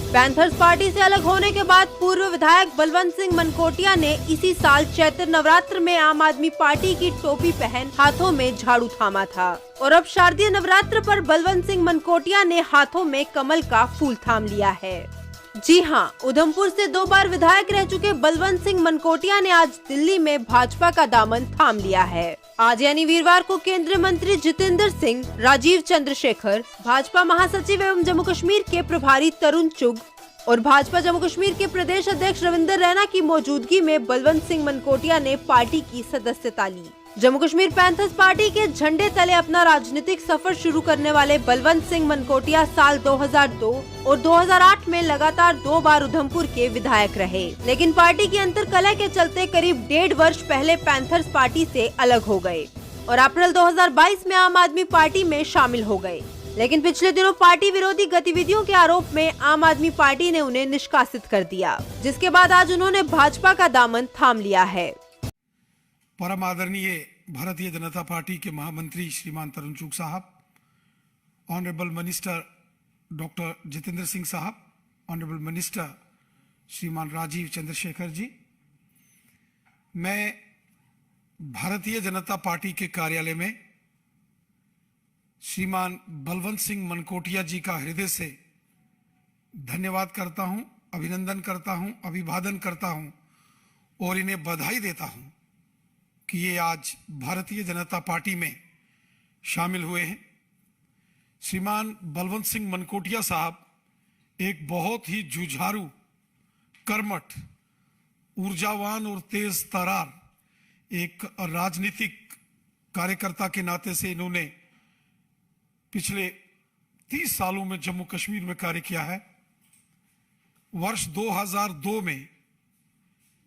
Panthers party से अलग होने के बाद पूर्व विधायक बलवंत सिंह मनकोटिया ने इसी साल चैत्र नवरात्र में आम आदमी पार्टी की टोपी पहन हाथों में झाड़ू थामा था और अब शारदीय नवरात्र पर बलवंत सिंह मनकोटिया ने हाथों में कमल का फूल थाम लिया है। जी हां, उधमपुर से 2 बार विधायक रह चुके बलवंत सिंह मनकोटिया ने आज दिल्ली में भाजपा का दामन थाम लिया है। आज यानी वीरवार को केंद्रीय मंत्री जितेंद्र सिंह, राजीव चंद्रशेखर, भाजपा महासचिव एवं जम्मू कश्मीर के प्रभारी तरुण चुग और भाजपा जम्मू कश्मीर के प्रदेश अध्यक्ष रविंदर रैना की मौजूदगी में बलवंत सिंह मनकोटिया ने पार्टी की सदस्यता ली। जम्मू कश्मीर पैंथर्स पार्टी के झंडे तले अपना राजनीतिक सफर शुरू करने वाले बलवंत सिंह मनकोटिया साल 2002 और 2008 में लगातार 2 बार उधमपुर के विधायक रहे, लेकिन पार्टी की अंतर्कलह के चलते करीब 1.5 वर्ष पहले पैंथर्स पार्टी से अलग हो गए और अप्रैल 2022 में आम आदमी पार्टी में शामिल हो गए। लेकिन पिछले दिनों पार्टी विरोधी गतिविधियों के आरोप में आम आदमी पार्टी ने उन्हें निष्कासित कर दिया, जिसके बाद आज उन्होंने भाजपा का दामन थाम लिया है। परम आदरणीय भारतीय जनता पार्टी के महामंत्री श्रीमान तरुण चुग साहब, honourable minister doctor Jitendra Singh साहब, ऑनरेबल मिनिस्टर श्रीमान राजीव चंद्रशेखर जी, मैं भारतीय जनता पार्टी के कार्यालय में श्रीमान बलवंत सिंह मनकोटिया जी का हृदय से धन्यवाद करता हूं, अभिनंदन करता हूं, अभिवादन करता हूं और इन्हें बधाई देता हूं कि ये आज भारतीय जनता पार्टी में शामिल हुए हैं। श्रीमान बलवंत सिंह मनकोटिया साहब एक बहुत ही जुझारू, कर्मठ, ऊर्जावान और तेज तरार एक राजनीतिक कार्यकर्ता के नाते से इन्होंने पिछले 30 सालों में जम्मू कश्मीर में कार्य किया है। वर्ष 2002 में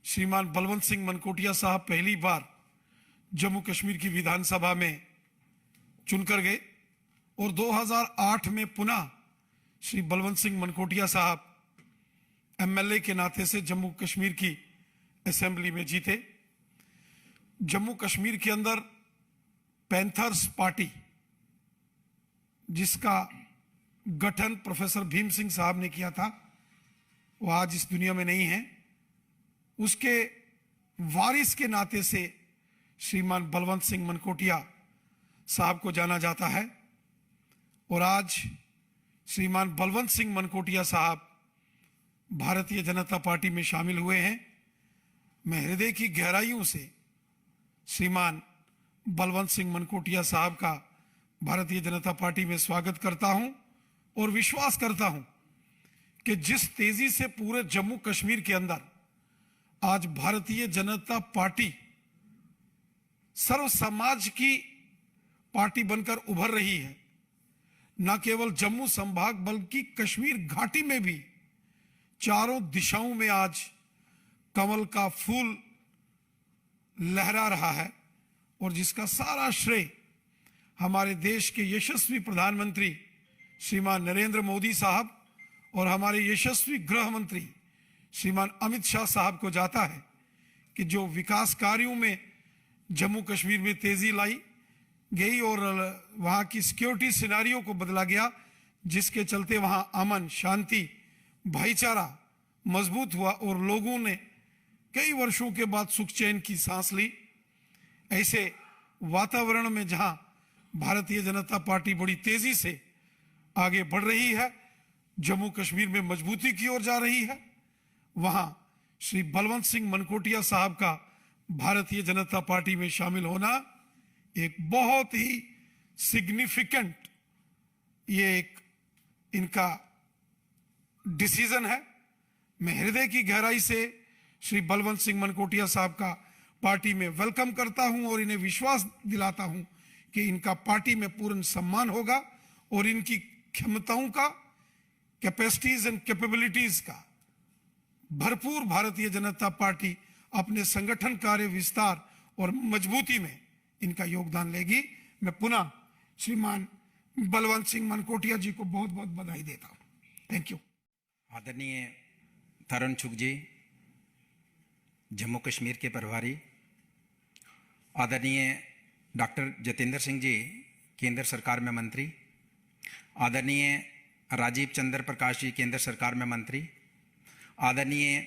श्रीमान बलवंत सिंह मनकोटिया साहब पहली बार जम्मू कश्मीर की विधानसभा में चुनकर गए और 2008 में पुनः श्री बलवंत सिंह मनकोटिया साहब एमएलए के नाते से जम्मू कश्मीर की असेंबली में जीते। जम्मू कश्मीर के अंदर पैंथर्स पार्टी, जिसका गठन प्रोफेसर भीम सिंह साहब ने किया था, वो आज इस दुनिया में नहीं है, उसके वारिस के नाते से श्रीमान बलवंत सिंह मनकोटिया साहब को जाना जाता है। और आज श्रीमान बलवंत सिंह मनकोटिया साहब भारतीय जनता पार्टी में शामिल हुए हैं। मैं हृदय की गहराइयों से श्रीमान बलवंत सिंह मनकोटिया साहब का भारतीय जनता पार्टी में स्वागत करता हूं और विश्वास करता हूं कि जिस तेजी से पूरे जम्मू कश्मीर के अंदर आज भारतीय जनता पार्टी सर्व समाज की पार्टी बनकर उभर रही है, न केवल जम्मू संभाग बल्कि कश्मीर घाटी में भी चारों दिशाओं में आज कमल का फूल लहरा रहा है और जिसका सारा श्रेय हमारे देश के यशस्वी प्रधानमंत्री श्रीमान नरेंद्र मोदी साहब और हमारे यशस्वी गृह मंत्री श्रीमान अमित शाह साहब को जाता है कि जो विकास कार्यों में जम्मू कश्मीर में तेजी लाई गई और वहां की सिक्योरिटी सिनारियो को बदला गया, जिसके चलते वहां अमन, शांति, भाईचारा मजबूत हुआ और लोगों ने कई वर्षों के बाद सुख चैन की सांस ली। ऐसे वातावरण में जहां भारतीय जनता पार्टी बड़ी तेजी से आगे बढ़ रही है, जम्मू कश्मीर में मजबूती की ओर जा रही है, वहां श्री बलवंत सिंह मनकोटिया साहब का भारतीय जनता पार्टी में शामिल होना एक बहुत ही सिग्निफिकेंट, ये एक इनका डिसीजन है। मैं हृदय की गहराई से श्री बलवंत सिंह मनकोटिया साहब का पार्टी में वेलकम करता हूं और इन्हें विश्वास दिलाता हूं कि इनका पार्टी में पूर्ण सम्मान होगा और इनकी क्षमताओं का, कैपेसिटीज एंड कैपेबिलिटीज का भरपूर भारतीय जनता पार्टी अपने संगठन कार्य विस्तार और मजबूती में इनका योगदान लेगी। मैं पुनः श्रीमान बलवंत सिंह मनकोटिया जी को बहुत बहुत बधाई देता हूं। Thank you. आदरणीय तरुण चुग जी, जम्मू कश्मीर के प्रभारी, आदरणीय डॉक्टर जितेंद्र सिंह जी, केंद्र सरकार में मंत्री, आदरणीय राजीव चंद्र प्रकाश जी केंद्र सरकार में मंत्री, आदरणीय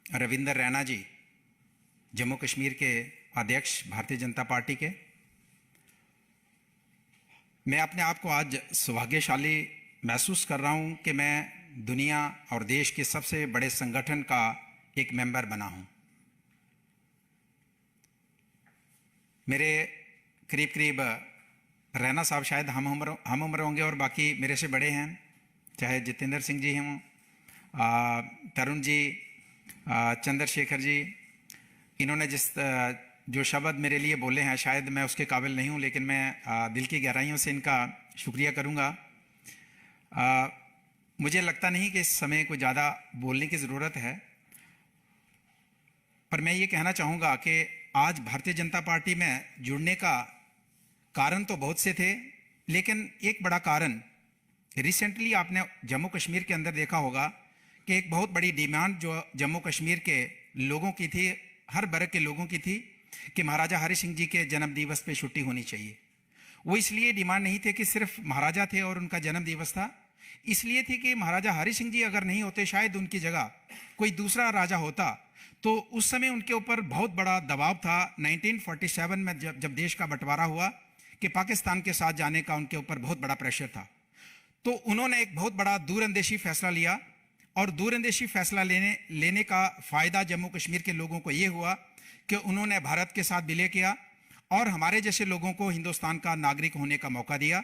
रविंदर रैना जी जम्मू कश्मीर के अध्यक्ष भारतीय जनता पार्टी के, मैं अपने आप को आज सौभाग्यशाली महसूस कर रहा हूं कि मैं दुनिया और देश के सबसे बड़े संगठन का एक मेंबर बना हूं। मेरे करीब करीब रैना साहब शायद हम उम्र होंगे और बाकी मेरे से बड़े हैं, चाहे जितेंद्र सिंह जी हों, तरुण जी, चंद्रशेखर जी। इन्होंने जो शब्द मेरे लिए बोले हैं शायद मैं उसके काबिल नहीं हूं, लेकिन मैं दिल की गहराइयों से इनका शुक्रिया करूंगा। मुझे लगता नहीं कि इस समय कोई ज़्यादा बोलने की ज़रूरत है, पर मैं ये कहना चाहूँगा कि आज भारतीय जनता पार्टी में जुड़ने का कारण तो बहुत से थे, लेकिन एक बड़ा कारण रिसेंटली आपने जम्मू कश्मीर के अंदर देखा होगा कि एक बहुत बड़ी डिमांड जो जम्मू कश्मीर के लोगों की थी, हर वर्ग के लोगों की थी, कि महाराजा हरि सिंह जी के जन्म दिवस पे छुट्टी होनी चाहिए। वो इसलिए डिमांड नहीं थे कि सिर्फ महाराजा थे और उनका जन्म दिवस था, इसलिए थी कि महाराजा हरि सिंह जी अगर नहीं होते, शायद उनकी जगह कोई दूसरा राजा होता, तो उस समय उनके ऊपर बहुत बड़ा दबाव था। 1947 में जब देश का बंटवारा हुआ कि पाकिस्तान के साथ जाने का उनके ऊपर बहुत बड़ा प्रेशर था, तो उन्होंने एक बहुत बड़ा दूरअंदेशी फैसला लिया, और दूरअंदेशी फैसला लेने का फ़ायदा जम्मू कश्मीर के लोगों को ये हुआ कि उन्होंने भारत के साथ विलय किया और हमारे जैसे लोगों को हिंदुस्तान का नागरिक होने का मौका दिया।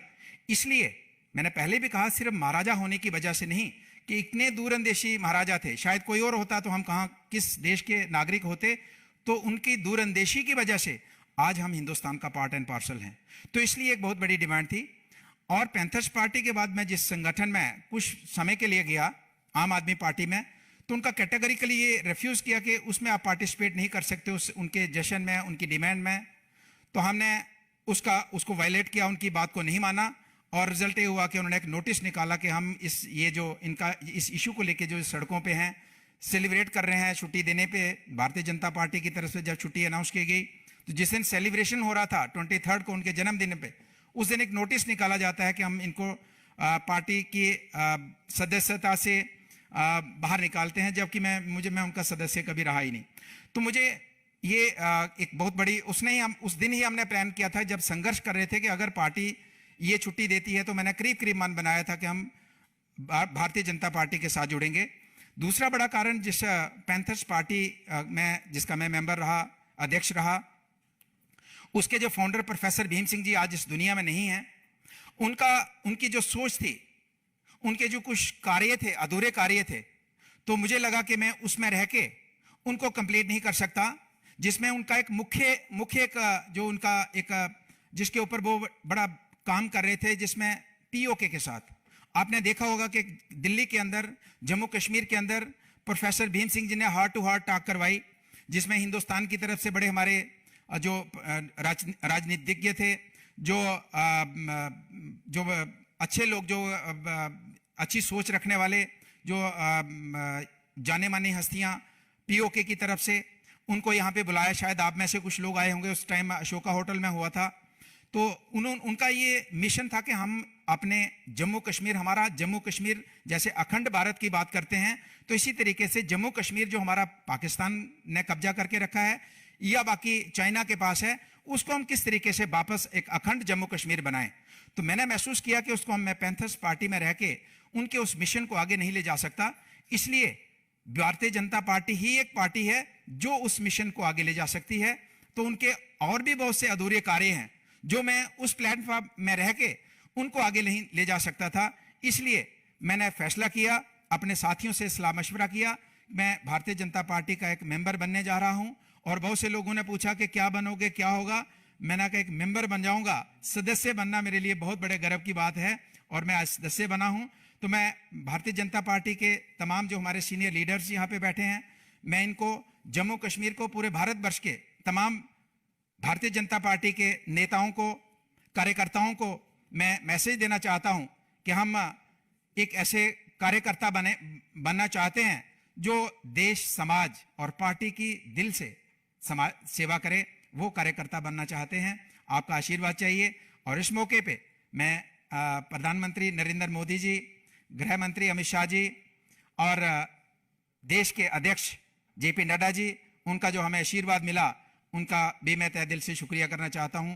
इसलिए मैंने पहले भी कहा, सिर्फ महाराजा होने की वजह से नहीं कि इतने दूरअंदेशी महाराजा थे, शायद कोई और होता तो हम कहाँ किस देश के नागरिक होते, तो उनकी दूरअंदेशी की वजह से आज हम हिंदुस्तान का पार्ट एंड पार्सल हैं। तो इसलिए एक बहुत बड़ी डिमांड थी। और पैंथर्स पार्टी के बाद मैं जिस संगठन में कुछ समय के लिए गया, आम आदमी पार्टी में, तो उनका कैटेगरिकली ये रिफ्यूज़ किया कि उसमें आप पार्टिसिपेट नहीं कर सकते, उनके जश्न में, उनकी डिमांड में। तो हमने उसको वायलेट किया, उनकी बात को नहीं माना, और रिजल्ट ये हुआ कि उन्होंने एक नोटिस निकाला कि हम इस इशू को लेके जो सड़कों पे हैं सेलिब्रेट कर रहे हैं छुट्टी देने पे। भारतीय जनता पार्टी की तरफ से जब छुट्टी अनाउंस की गई, तो जिस दिन सेलिब्रेशन हो रहा था 23 को उनके जन्मदिन पे, उस दिन एक नोटिस निकाला जाता है कि हम इनको पार्टी की सदस्यता से बाहर निकालते हैं, जबकि मैं उनका सदस्य कभी रहा ही नहीं। तो मुझे ये एक बहुत बड़ी उस दिन ही हमने प्लान किया था, जब संघर्ष कर रहे थे कि अगर पार्टी ये छुट्टी देती है तो मैंने करीब मन बनाया था कि हम भारतीय जनता पार्टी के साथ जुड़ेंगे। दूसरा बड़ा कारण जिस पैंथर्स पार्टी में जिसका मैं मेंबर रहा, अध्यक्ष रहा, उसके जो फाउंडर प्रोफेसर भीम सिंह जी आज इस दुनिया में नहीं हैं, उनकी जो सोच थी, उनके जो कुछ कार्य थे, अधूरे कार्य थे, तो मुझे लगा कि मैं उसमें रह के उनको कंप्लीट नहीं कर सकता, जिसमें उनका एक मुख्य जो उनका एक जिसके ऊपर वो बड़ा काम कर रहे थे, जिसमें पीओके के साथ आपने देखा होगा कि दिल्ली के अंदर, जम्मू कश्मीर के अंदर प्रोफेसर भीम सिंह जी ने हार्ट टू हार्ट टॉक करवाई, जिसमें हिंदुस्तान की तरफ से बड़े हमारे जो राजनीतिज्ञ थे, जो अच्छे लोग, जो अच्छी सोच रखने वाले, जो जाने मानी हस्तियां पीओके की तरफ से, उनको यहाँ पे बुलाया। शायद आप में से कुछ लोग आए होंगे, उस टाइम अशोका होटल में हुआ था। तो उनका ये मिशन था कि हम अपने जम्मू कश्मीर, हमारा जम्मू कश्मीर जैसे अखंड भारत की बात करते हैं, तो इसी तरीके से जम्मू कश्मीर जो हमारा पाकिस्तान ने कब्जा करके रखा है या बाकी चाइना के पास है, उसको हम किस तरीके से वापस एक अखंड जम्मू कश्मीर बनाएं। तो मैंने महसूस किया कि उसको मैं पैंथर्स पार्टी में रह के उनके उस मिशन को आगे नहीं ले जा सकता, इसलिए भारतीय जनता पार्टी ही एक पार्टी है जो उस मिशन को आगे ले जा सकती है। तो उनके और भी बहुत से अधूरे कार्य हैं जो मैं उस प्लेटफॉर्म में रह के उनको आगे नहीं ले जा सकता था, इसलिए मैंने फैसला किया, अपने साथियों से सलाह मशवरा किया, मैं भारतीय जनता पार्टी का एक मेंबर बनने जा रहा हूं। और बहुत से लोगों ने पूछा कि क्या बनोगे, क्या होगा। मैंने कहा एक मेंबर बन जाऊंगा। सदस्य बनना मेरे लिए बहुत बड़े गर्व की बात है और मैं आज सदस्य बना हूं। तो मैं भारतीय जनता पार्टी के तमाम जो हमारे सीनियर लीडर्स यहाँ पे बैठे हैं, मैं इनको जम्मू कश्मीर को, पूरे भारतवर्ष के तमाम भारतीय जनता पार्टी के नेताओं को, कार्यकर्ताओं को मैं मैसेज देना चाहता हूं कि हम एक ऐसे कार्यकर्ता बनना चाहते हैं जो देश, समाज और पार्टी की दिल से सेवा करे, वो कार्यकर्ता बनना चाहते हैं। आपका आशीर्वाद चाहिए। और इस मौके पे मैं प्रधानमंत्री नरेंद्र मोदी जी गृह मंत्री अमित शाह जी और देश के अध्यक्ष जेपी नड्डा जी, उनका जो हमें आशीर्वाद मिला, उनका भी मैं तहे दिल से शुक्रिया करना चाहता हूं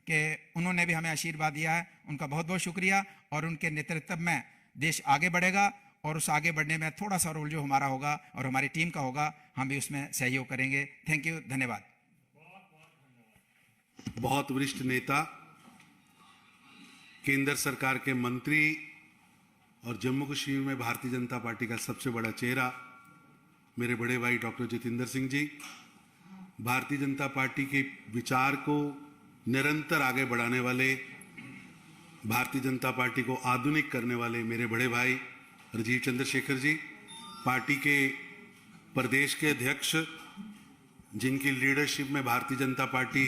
कि उन्होंने भी हमें आशीर्वाद दिया है। उनका बहुत बहुत शुक्रिया। और उनके नेतृत्व में देश आगे बढ़ेगा और उस आगे बढ़ने में थोड़ा सा रोल जो हमारा होगा और हमारी टीम का होगा, हम भी उसमें सहयोग करेंगे। थैंक यू, धन्यवाद। बहुत वरिष्ठ नेता, केंद्र सरकार के मंत्री और जम्मू कश्मीर में भारतीय जनता पार्टी का सबसे बड़ा चेहरा मेरे बड़े भाई डॉक्टर जितेंद्र सिंह जी, भारतीय जनता पार्टी के विचार को निरंतर आगे बढ़ाने वाले, भारतीय जनता पार्टी को आधुनिक करने वाले मेरे बड़े भाई राजीव चंद्रशेखर जी, पार्टी के प्रदेश के अध्यक्ष जिनकी लीडरशिप में भारतीय जनता पार्टी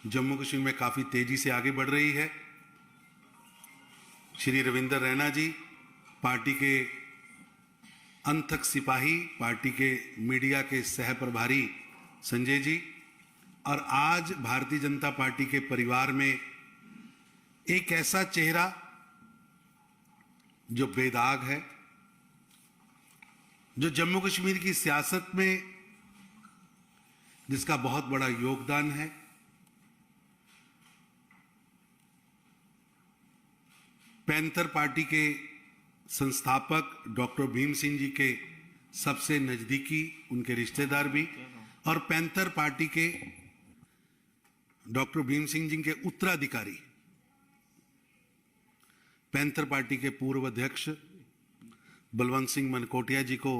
जम्मू कश्मीर में काफ़ी तेजी से आगे बढ़ रही है, श्री रविंदर रैना जी, पार्टी के अंतक सिपाही, पार्टी के मीडिया के सह प्रभारी संजय जी, और आज भारतीय जनता पार्टी के परिवार में एक ऐसा चेहरा जो बेदाग है, जो जम्मू कश्मीर की सियासत में जिसका बहुत बड़ा योगदान है, पैंथर पार्टी के संस्थापक डॉक्टर भीम सिंह जी के सबसे नजदीकी उनके रिश्तेदार भी, और पैंथर पार्टी के डॉक्टर भीम सिंह जी के उत्तराधिकारी, पैंथर पार्टी के पूर्व अध्यक्ष बलवंत सिंह मनकोटिया जी को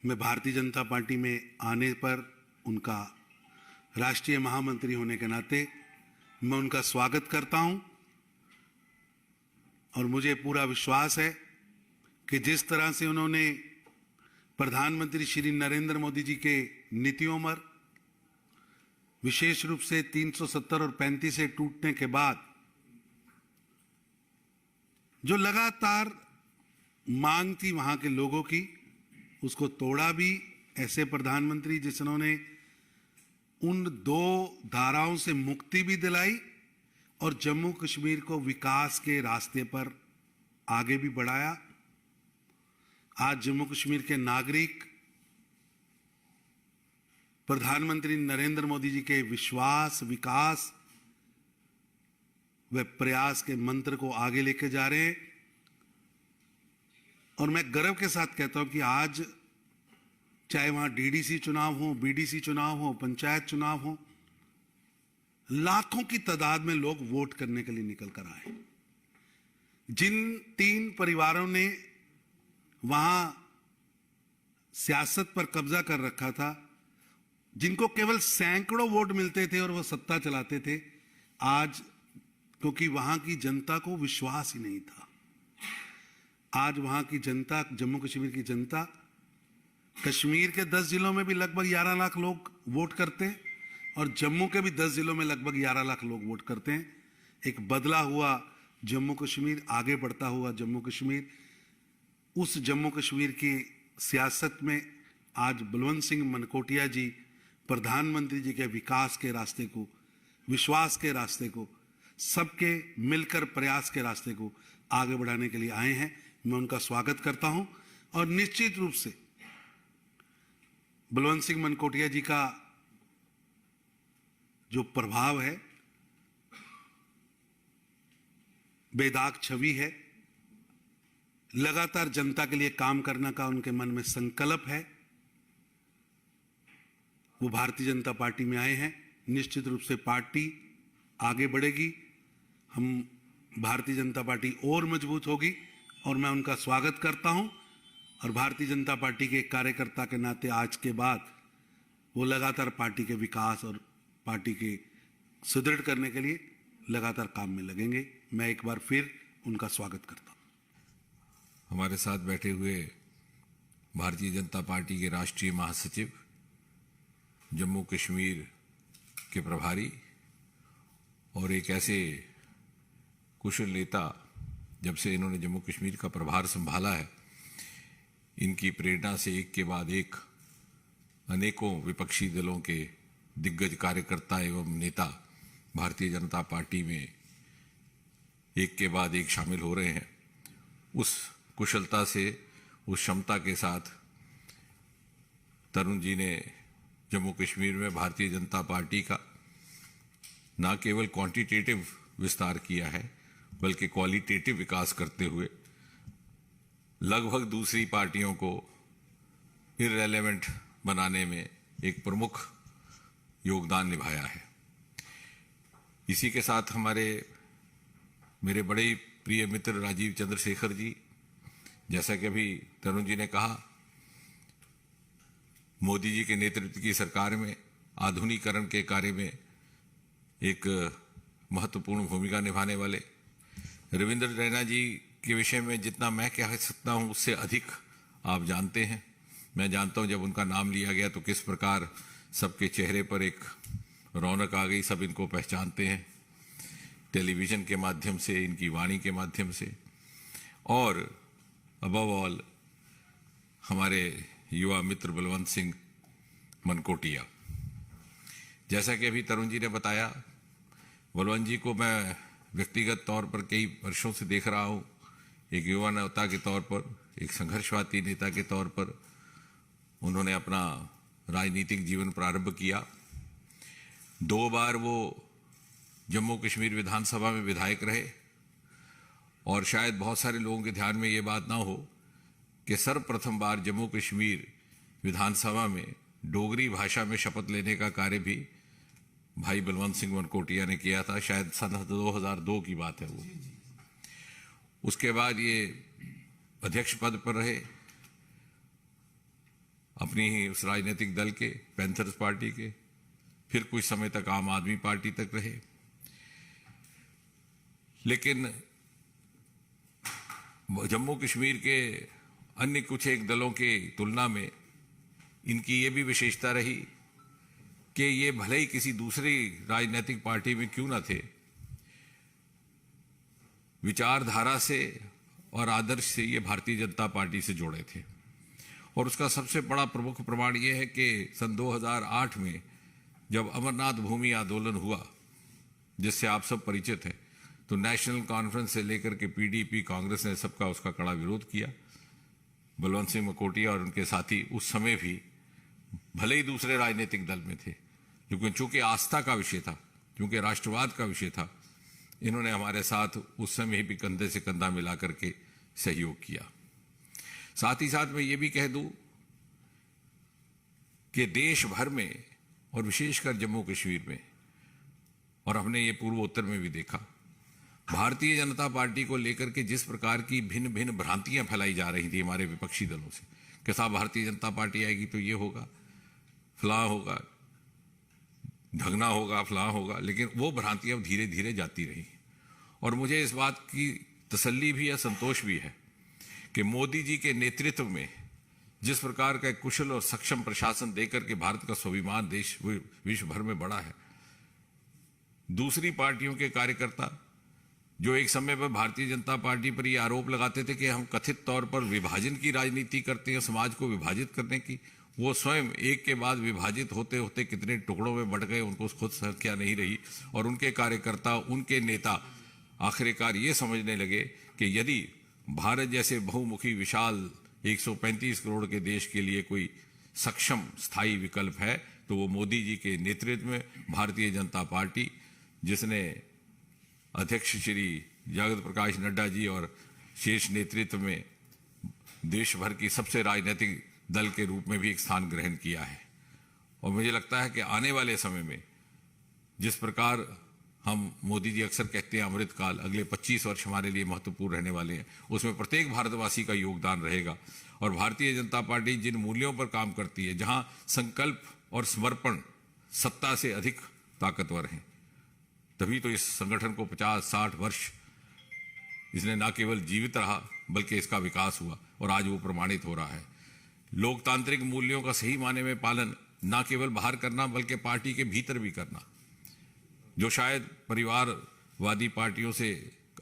मैं भारतीय जनता पार्टी में आने पर उनका राष्ट्रीय महामंत्री होने के नाते मैं उनका स्वागत करता हूं। और मुझे पूरा विश्वास है कि जिस तरह से उन्होंने प्रधानमंत्री श्री नरेंद्र मोदी जी के नीतियों पर, विशेष रूप से 370 और 35 से टूटने के बाद जो लगातार मांग थी वहां के लोगों की, उसको तोड़ा भी। ऐसे प्रधानमंत्री जिन्होंने उन 2 धाराओं से मुक्ति भी दिलाई और जम्मू कश्मीर को विकास के रास्ते पर आगे भी बढ़ाया। आज जम्मू कश्मीर के नागरिक प्रधानमंत्री नरेंद्र मोदी जी के विश्वास, विकास व प्रयास के मंत्र को आगे लेके जा रहे हैं। और मैं गर्व के साथ कहता हूं कि आज चाहे वहां डीडीसी चुनाव हो, बीडीसी चुनाव हो, पंचायत चुनाव हो, लाखों की तादाद में लोग वोट करने के लिए निकल कर आए। जिन 3 परिवारों ने वहां सियासत पर कब्जा कर रखा था, जिनको केवल सैकड़ों वोट मिलते थे और वो सत्ता चलाते थे, आज क्योंकि वहां की जनता को विश्वास ही नहीं था, आज वहां की जनता, जम्मू कश्मीर की जनता, कश्मीर के 10 जिलों में भी लगभग 11 लाख लोग वोट करते हैं और जम्मू के भी 10 जिलों में लगभग 11 लाख लोग वोट करते हैं। एक बदला हुआ जम्मू कश्मीर, आगे बढ़ता हुआ जम्मू कश्मीर, उस जम्मू कश्मीर की सियासत में आज बलवंत सिंह मनकोटिया जी प्रधानमंत्री जी के विकास के रास्ते को, विश्वास के रास्ते को, सबके मिलकर प्रयास के रास्ते को आगे बढ़ाने के लिए आए हैं। मैं उनका स्वागत करता हूं और निश्चित रूप से बलवंत सिंह मनकोटिया जी का जो प्रभाव है, बेदाग छवि है, लगातार जनता के लिए काम करने का उनके मन में संकल्प है, वो भारतीय जनता पार्टी में आए हैं। निश्चित रूप से पार्टी आगे बढ़ेगी, हम भारतीय जनता पार्टी और मजबूत होगी और मैं उनका स्वागत करता हूं। और भारतीय जनता पार्टी के कार्यकर्ता के नाते आज के बाद वो लगातार पार्टी के विकास और पार्टी के सुदृढ़ करने के लिए लगातार काम में लगेंगे। मैं एक बार फिर उनका स्वागत करता हूं। हमारे साथ बैठे हुए भारतीय जनता पार्टी के राष्ट्रीय महासचिव, जम्मू कश्मीर के प्रभारी और एक ऐसे कुशल नेता, जब से इन्होंने जम्मू कश्मीर का प्रभार संभाला है, इनकी प्रेरणा से एक के बाद एक अनेकों विपक्षी दलों के दिग्गज कार्यकर्ता एवं नेता भारतीय जनता पार्टी में एक के बाद एक शामिल हो रहे हैं उस कुशलता से, उस क्षमता के साथ तरुण जी ने जम्मू कश्मीर में भारतीय जनता पार्टी का न केवल क्वांटिटेटिव विस्तार किया है बल्कि क्वालिटेटिव विकास करते हुए लगभग दूसरी पार्टियों को इररेलेवेंट बनाने में एक प्रमुख योगदान निभाया है। इसी के साथ मेरे बड़े ही प्रिय मित्र राजीव चंद्रशेखर जी, जैसा कि अभी तरुण जी ने कहा, मोदी जी के नेतृत्व की सरकार में आधुनिकीकरण के कार्य में एक महत्वपूर्ण भूमिका निभाने वाले। रविंद्र रैना जी के विषय में जितना मैं कह सकता हूं उससे अधिक आप जानते हैं। मैं जानता हूं जब उनका नाम लिया गया तो किस प्रकार सबके चेहरे पर एक रौनक आ गई, सब इनको पहचानते हैं टेलीविजन के माध्यम से, इनकी वाणी के माध्यम से, और अबव ऑल हमारे युवा मित्र बलवंत सिंह मनकोटिया। जैसा कि अभी तरुण जी ने बताया, बलवंत जी को मैं व्यक्तिगत तौर पर कई वर्षों से देख रहा हूं, एक युवा नेता के तौर पर, एक संघर्षवादी नेता के तौर पर उन्होंने अपना राजनीतिक जीवन प्रारंभ किया। 2 बार वो जम्मू कश्मीर विधानसभा में विधायक रहे और शायद बहुत सारे लोगों के ध्यान में ये बात ना हो कि सर्वप्रथम बार जम्मू कश्मीर विधानसभा में डोगरी भाषा में शपथ लेने का कार्य भी भाई बलवंत सिंह मनकोटिया ने किया था। शायद सन 2002 की बात है वो। उसके बाद ये अध्यक्ष पद पर रहे अपनी ही उस राजनीतिक दल के, पैंथर्स पार्टी के, फिर कुछ समय तक आम आदमी पार्टी तक रहे। लेकिन जम्मू कश्मीर के अन्य कुछ एक दलों के तुलना में इनकी ये भी विशेषता रही कि ये भले ही किसी दूसरी राजनीतिक पार्टी में क्यों ना थे, विचारधारा से और आदर्श से ये भारतीय जनता पार्टी से जुड़े थे। और उसका सबसे बड़ा प्रमुख प्रमाण ये है कि सन 2008 में जब अमरनाथ भूमि आंदोलन हुआ, जिससे आप सब परिचित हैं, तो नेशनल कॉन्फ्रेंस से लेकर के पीडीपी, कांग्रेस ने सबका उसका कड़ा विरोध किया। बलवंत सिंह मनकोटिया और उनके साथी उस समय भी भले ही दूसरे राजनीतिक दल में थे, लेकिन चूंकि आस्था का विषय था, चूंकि राष्ट्रवाद का विषय था, इन्होंने हमारे साथ उस समय भी कंधे से कंधा मिला करके सहयोग किया। साथ ही साथ मैं ये भी कह दूं कि देश भर में और विशेषकर जम्मू कश्मीर में, और हमने ये पूर्वोत्तर में भी देखा, भारतीय जनता पार्टी को लेकर के जिस प्रकार की भिन्न भिन्न भ्रांतियां फैलाई जा रही थी हमारे विपक्षी दलों से कि साहब भारतीय जनता पार्टी आएगी तो ये होगा, फलां होगा, ढगना होगा, फलां होगा, लेकिन वो भ्रांतियां धीरे धीरे जाती रही। और मुझे इस बात की तसल्ली भी है, संतोष भी है कि मोदी जी के नेतृत्व में जिस प्रकार का कुशल और सक्षम प्रशासन देकर के भारत का स्वाभिमान देश विश्व भर में बढ़ा है, दूसरी पार्टियों के कार्यकर्ता जो एक समय पर भारतीय जनता पार्टी पर यह आरोप लगाते थे कि हम कथित तौर पर विभाजन की राजनीति करते हैं, समाज को विभाजित करने की, वो स्वयं एक के बाद विभाजित होते होते कितने टुकड़ों में बंट गए, उनको खुद संख्या नहीं रही। और उनके कार्यकर्ता, उनके नेता आखिरकार ये समझने लगे कि यदि भारत जैसे बहुमुखी विशाल 135 करोड़ के देश के लिए कोई सक्षम स्थायी विकल्प है तो वो मोदी जी के नेतृत्व में भारतीय जनता पार्टी, जिसने अध्यक्ष श्री जगत प्रकाश नड्डा जी और शीर्ष नेतृत्व में देश भर की सबसे राजनीतिक दल के रूप में भी एक स्थान ग्रहण किया है। और मुझे लगता है कि आने वाले समय में जिस प्रकार हम, मोदी जी अक्सर कहते हैं अमृतकाल, अगले 25 वर्ष हमारे लिए महत्वपूर्ण रहने वाले हैं, उसमें प्रत्येक भारतवासी का योगदान रहेगा। और भारतीय जनता पार्टी जिन मूल्यों पर काम करती है, जहां संकल्प और समर्पण सत्ता से अधिक ताकतवर हैं, तभी तो इस संगठन को 50-60 वर्ष इसने न केवल जीवित रहा बल्कि इसका विकास हुआ और आज वो प्रमाणित हो रहा है। लोकतांत्रिक मूल्यों का सही माने में पालन न केवल बाहर करना बल्कि पार्टी के भीतर भी करना, जो शायद परिवारवादी पार्टियों से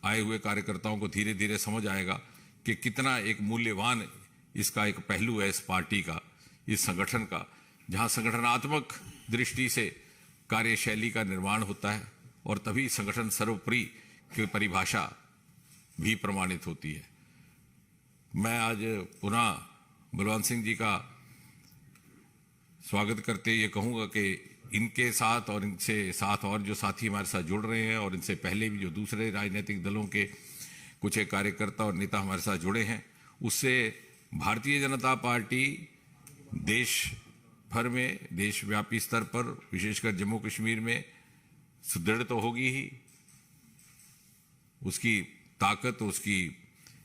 आए हुए कार्यकर्ताओं को धीरे धीरे समझ आएगा कि कितना एक मूल्यवान इसका एक पहलू है इस पार्टी का, इस संगठन का, जहां संगठनात्मक दृष्टि से कार्यशैली का निर्माण होता है और तभी संगठन सर्वोपरि की परिभाषा भी प्रमाणित होती है। मैं आज पुनः बलवंत सिंह जी का स्वागत करते ये कहूँगा कि इनके साथ और इनसे साथ और जो साथी हमारे साथ जुड़ रहे हैं और इनसे पहले भी जो दूसरे राजनीतिक दलों के कुछ एक कार्यकर्ता और नेता हमारे साथ जुड़े हैं, उससे भारतीय जनता पार्टी देश भर में, देशव्यापी स्तर पर, विशेषकर जम्मू कश्मीर में सुदृढ़ तो होगी ही, उसकी ताकत, उसकी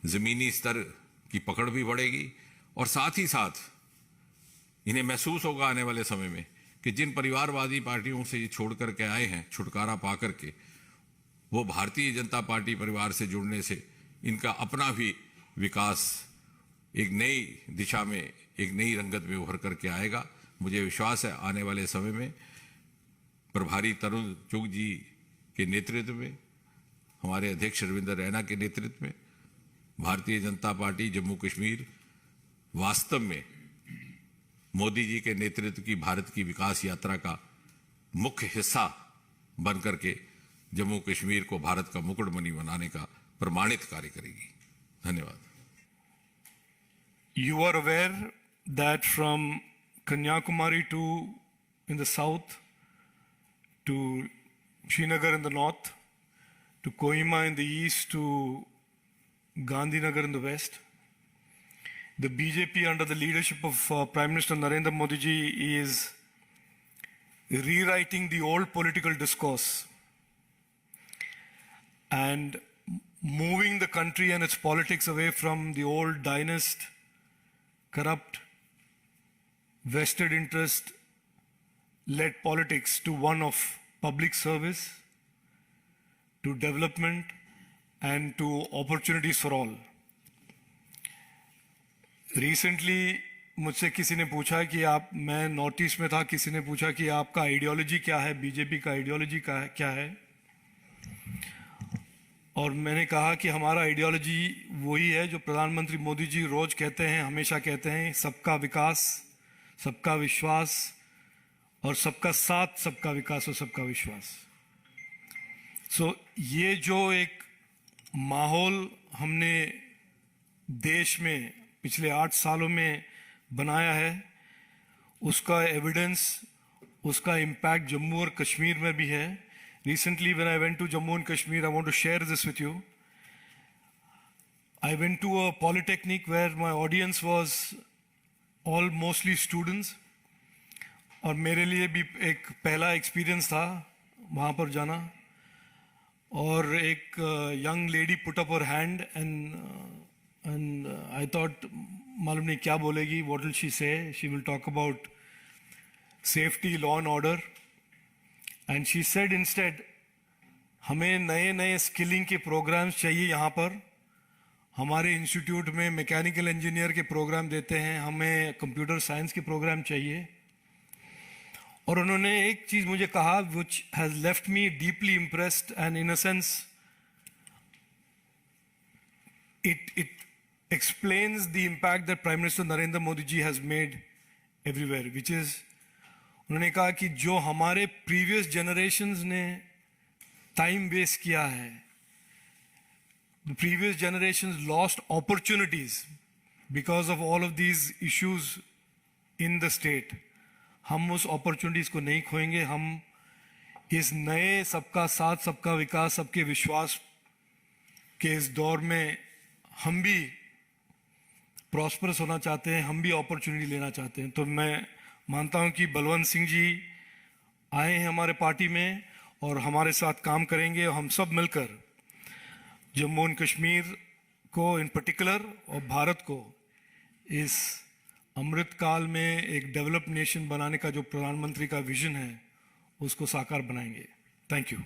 ज़मीनी स्तर की पकड़ भी बढ़ेगी और साथ ही साथ इन्हें महसूस होगा आने वाले समय में कि जिन परिवारवादी पार्टियों से ये छोड़ करके आए हैं, छुटकारा पा करके, वो भारतीय जनता पार्टी परिवार से जुड़ने से इनका अपना भी विकास एक नई दिशा में, एक नई रंगत में उभर करके आएगा। मुझे विश्वास है आने वाले समय में प्रभारी तरुण चुग जी के नेतृत्व में, हमारे अध्यक्ष रविंद्र रैना के नेतृत्व में भारतीय जनता पार्टी जम्मू कश्मीर वास्तव में मोदी जी के नेतृत्व की भारत की विकास यात्रा का मुख्य हिस्सा बन करके जम्मू कश्मीर को भारत का मुकुटमणि बनाने का प्रमाणित कार्य करेगी। धन्यवाद। You are aware that from Kanyakumari to in the south, to Srinagar in the north, to Kohima in the east, to Gandhinagar in the west, the BJP under the leadership of Prime Minister Narendra Modi ji is rewriting the old political discourse and moving the country and its politics away from the old dynast, corrupt, vested interest led politics to one of public service, to development and to opportunities for all. Recently मुझसे किसी ने पूछा कि आप, मैं north east में था, किसी ने पूछा कि आपका आइडियोलॉजी क्या है, बीजेपी का आइडियोलॉजी क्या है, और मैंने कहा कि हमारा आइडियोलॉजी वही है जो प्रधानमंत्री मोदी जी रोज कहते हैं, हमेशा कहते हैं, सबका विकास, सबका विश्वास और सबका साथ, सबका विकास और सबका विश्वास। सो ये जो एक माहौल हमने देश में पिछले 8 सालों में बनाया है, उसका एविडेंस, उसका इम्पैक्ट जम्मू और कश्मीर में भी है। Recently when I went to Jammu and Kashmir, I want to share this with you. I went to a polytechnic where my audience was all mostly students, और मेरे लिए भी एक पहला एक्सपीरियंस था वहाँ पर जाना, और एक young lady put up her hand and I thought मालूम नहीं क्या बोलेगी, what will she say? She will talk about safety, law and order, and she said instead, हमें नए नए स्किलिंग के प्रोग्राम्स चाहिए यहाँ पर, हमारे इंस्टीट्यूट में मैकेनिकल इंजीनियर के प्रोग्राम देते हैं, हमें कंप्यूटर साइंस के प्रोग्राम चाहिए। और उन्होंने एक चीज़ मुझे कहा which has left me deeply impressed, and in a sense it explains the impact that Prime Minister Narendra Modi ji has made everywhere, which is, उन्होंने कहा कि जो हमारे प्रीवियस जनरेशंस ने टाइम वेस्ट किया है, the previous generations lost opportunities because of all of these issues in the state. हम उस opportunities को नहीं खोएंगे। हम इस नए सबका साथ, सबका विकास, सबके विश्वास के इस दौर में हम भी प्रॉस्परस होना चाहते हैं, हम भी अपॉर्चुनिटी लेना चाहते हैं। तो मैं मानता हूं कि बलवंत सिंह जी आए हैं हमारे पार्टी में और हमारे साथ काम करेंगे, और हम सब मिलकर जम्मू एंड कश्मीर को इन पर्टिकुलर और भारत को इस अमृत काल में एक डेवलप्ड नेशन बनाने का जो प्रधानमंत्री का विजन है, उसको साकार बनाएंगे। Thank you.